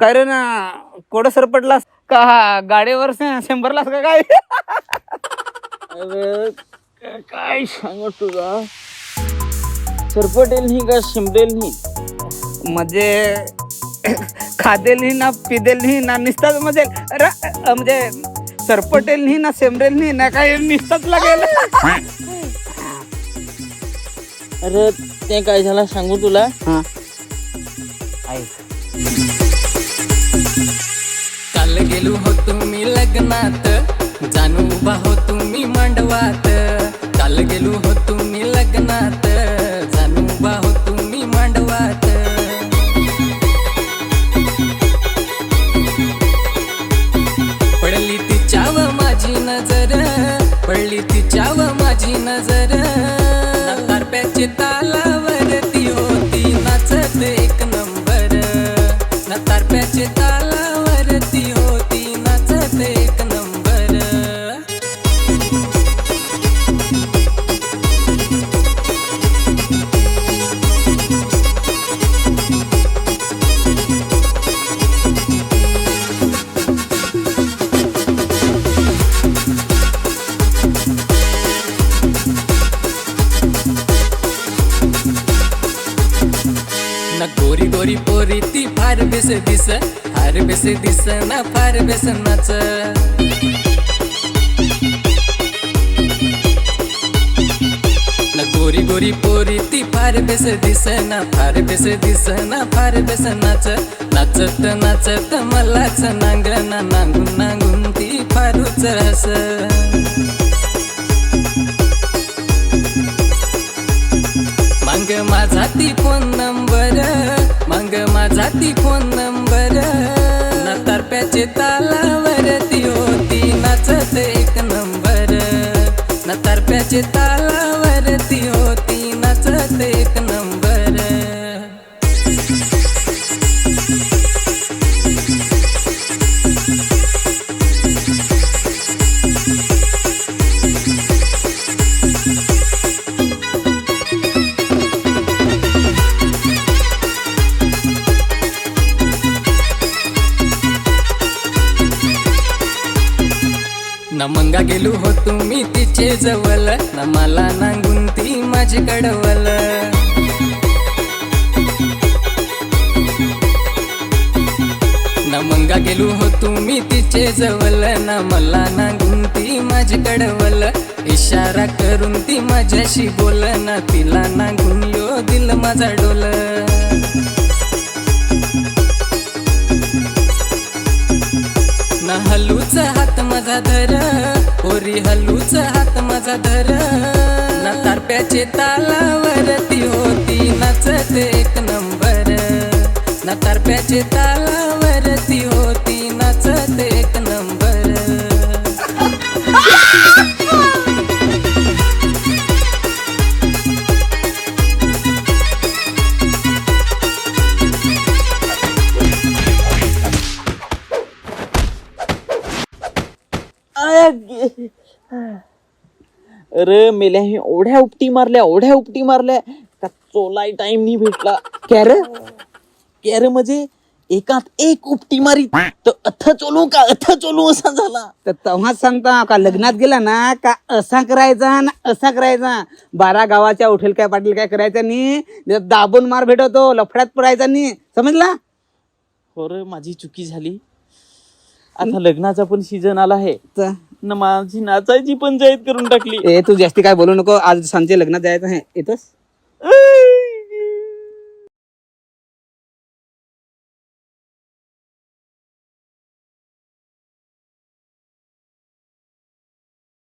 काय रे ना कोड सरपटलास का गाडीवर शंभरलास का काय? अरे काय सांगू तुला, सरपटेल नाही का शिंपडेल नाही, म्हणजे खादेल नाही ना पिदेल नाही ना निसताच म्हणजे सरपटेल नाही ना शेंबरेल नाही ना काय निसताच लागेल. अरे ते काय झालं सांगू तुला. काल गेलो होतो मी लग्नात, जानू उभा होतो मी मांडवात. काल गेलो होतो मी लग्नात, जानू उभा होतो मी मांडवात. पडली तिच्यावर माझी नजर, पडली तिच्यावर माझी नजर. तारप्याची तालावरती होती नाचत एक नंबर. तारप्याची तालावरती होती नाचत एक नंबर. ना गोरी गोरी पोरी ती फार बेस दिस, फार बेस दिस ना फार बेस नाच. ना गोरी गोरी पोरी ती फार बेस दिस ना फार बेस दिस ना फार बेस नाच. नाचत नाचत मलाच नांगणा नांगून नांगून ती फारूच हस. मंग माझा ती फोन नंबर, मंग माझा ती फोन नंबर. ना तारप्याचे तालावरती होती नाचत एक नंबर. ना तारप्याचे तालावरती होती नाचत एक नंबर. ना मंगा गेलो होतो मी तिचे जवळ, ना मला नांगून ती माझी कडवल. ना मंगा गेलो होतो मी तिचे जवळ, ना मला नांगून ती माझी कडवल. इशारा करून ती माझ्याशी बोल, ना तिला नांगून यो दिल माझा डोल. ना हलूच हात माझा धर, पोरी हलूच हात माझा धर. ना तारप्याचे तालावरती होती नाचत एक नंबर. ना तारप्याचे तालावरती होती नाचत एक नंबर. अरे मेल्या हे ओढ्या उपटी मारल्या, ओढ्या उपटी मारल्या का चोलाय टाइम नाही भेटला. कॅर म्हणजे एकात एक उपटी मारी तर अथ चोलू असा झाला. तर तेव्हाच सांगता का लग्नात गेला ना का असा करायचा ना असा करायचा. 12 गावाच्या उठेल काय पाटील काय करायचं नाही, दाबून मार भेटतो, लफड्यात पडायचा नाही, समजला. अरे माझी चुकी झाली. आता लग्नाचा पण सीझन आला आहे ना, माझी नाचायची पंचायत करून टाकली. तू जास्ती काय बोलू नको, आज सांजे लग्नात जायचं आहे. येतोस?